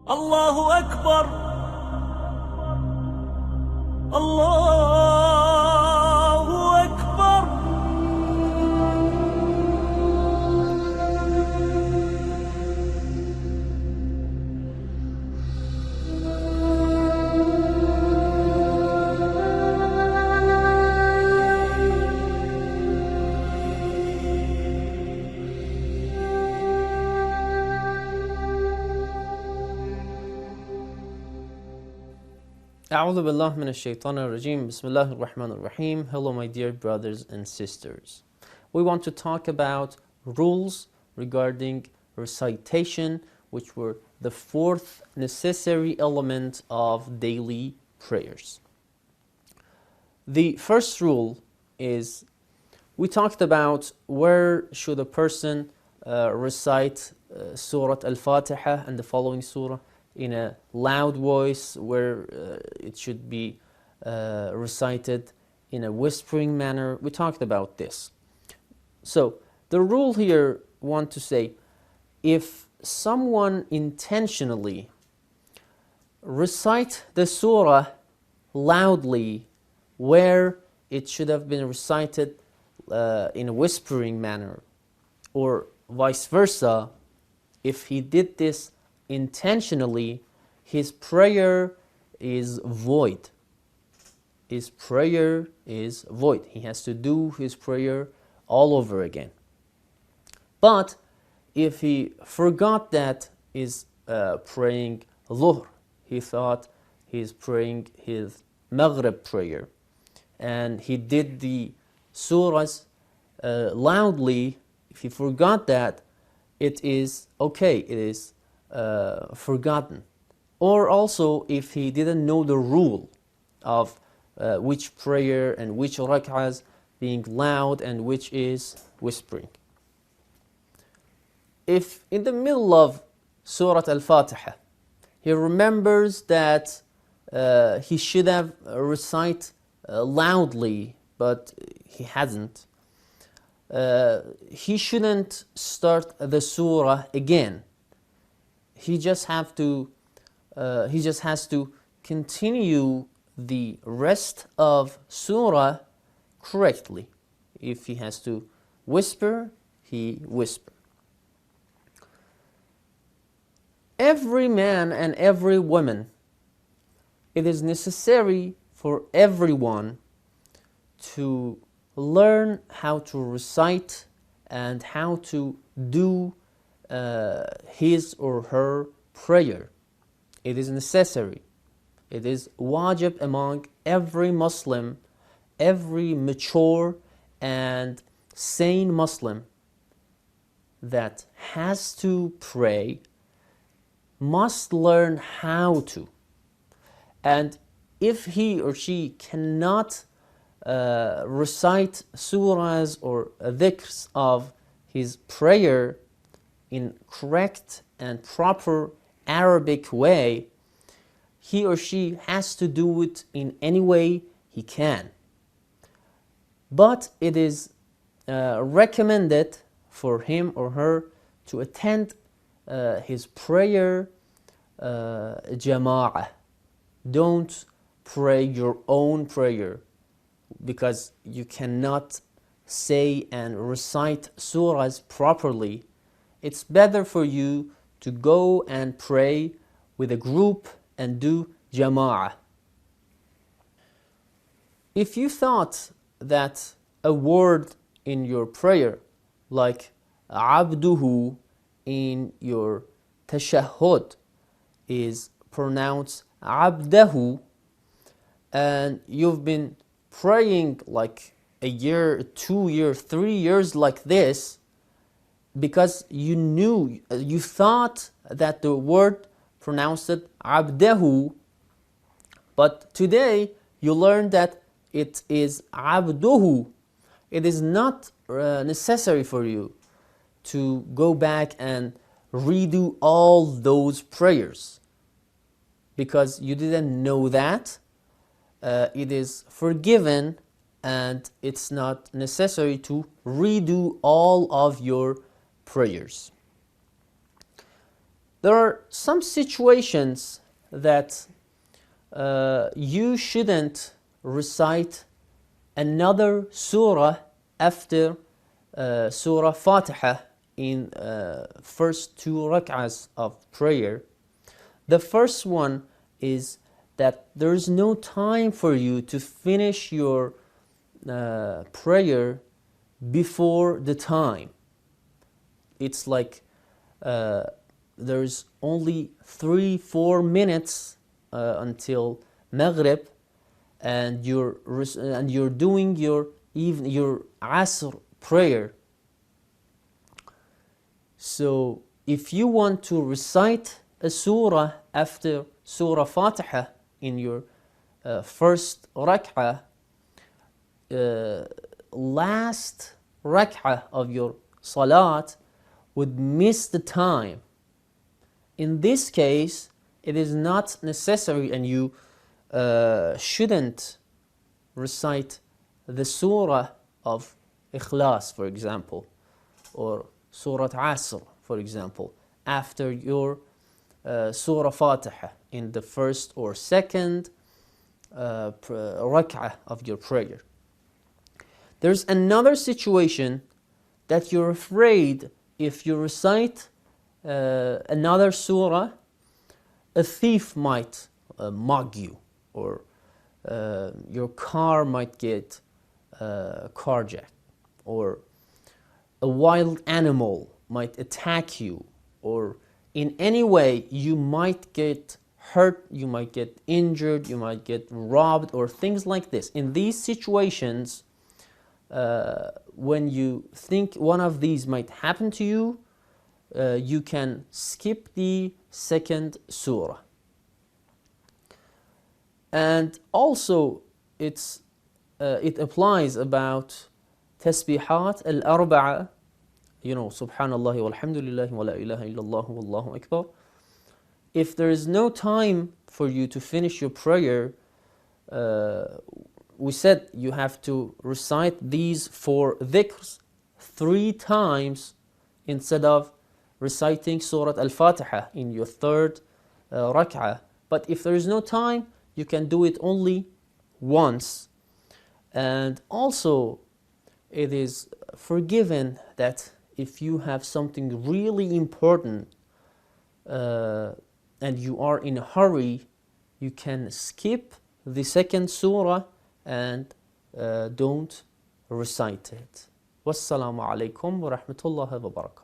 الله أكبر. الله أكبر. أعوذ بالله من الشيطان الرجيم. بسم الله الرحمن الرحيم. Hello my dear brothers and sisters. We want to talk about rules regarding recitation, which were the fourth necessary element of daily prayers. The first rule is, we talked about where should a person recite Surah Al-Fatiha and the following surah in a loud voice, where it should be recited in a whispering manner. We talked about this. So the rule here want to say, if someone intentionally recite the surah loudly where it should have been recited in a whispering manner, or vice versa, if he did this intentionally, his prayer is void. His prayer is void. He has to do his prayer all over again. But if he forgot that he's praying Dhuhr, he thought he's praying his Maghrib prayer, and he did the surahs loudly, if he forgot that, it is okay, it is forgotten. Or also, if he didn't know the rule of which prayer and which rak'ahs being loud and which is whispering. If in the middle of Surah Al-Fatiha he remembers that he should have recite loudly, but he hasn't, he shouldn't start the surah again. He just has to continue the rest of surah correctly. If he has to whisper, he whisper. Every man and every woman, it is necessary for everyone to learn how to recite and how to do his or her prayer. It is necessary. It is wajib among every Muslim, every mature and sane Muslim that has to pray must learn how to. And if he or she cannot recite surahs or dhikrs of his prayer in correct and proper Arabic way, he or she has to do it in any way he can. But it is recommended for him or her to attend his prayer jama'ah. Don't pray your own prayer, because you cannot say and recite surahs properly. It's better for you to go and pray with a group and do jama'ah. If you thought that a word in your prayer, like abduhu in your tashahhud, is pronounced abdahu, and you've been praying like a year, 2 years, 3 years like this, because you thought that the word pronounced it abdahu, but today you learned that it is abduhu. It is not necessary for you to go back and redo all those prayers, because you didn't know that. It is forgiven, and it's not necessary to redo all of your prayers. There are some situations that you shouldn't recite another surah after Surah Fatiha in first two rak'ahs of prayer. The first one is that there is no time for you to finish your prayer before the time. It's like there's only 3-4 minutes until Maghrib, and you're doing your Asr prayer. So if you want to recite a surah after Surah Fatiha in your first rak'ah, last rak'ah of your salat would miss the time. In this case, it is not necessary, and you shouldn't recite the surah of Ikhlas, for example, or Surah Asr, for example, after your Surah Fatiha in the first or second rak'ah of your prayer. There's another situation that you're afraid if you recite another surah, a thief might mug you, or your car might get carjacked, or a wild animal might attack you, or in any way you might get hurt, you might get injured, you might get robbed, or things like this. In these situations, when you think one of these might happen to you, you can skip the second surah. And also it applies about tasbihat al-arba'a, subhanallah walhamdulillah wa la ilaha illallah wallahu akbar. If there is no time for you to finish your prayer, we said you have to recite these 4 dhikrs 3 times instead of reciting Surah Al-Fatiha in your third rak'ah. But if there is no time, you can do it only once. And also, it is forgiven that if you have something really important and you are in a hurry, you can skip the second surah and don't recite it. Wassalamu alaikum wa rahmatullahi wa barakatuh.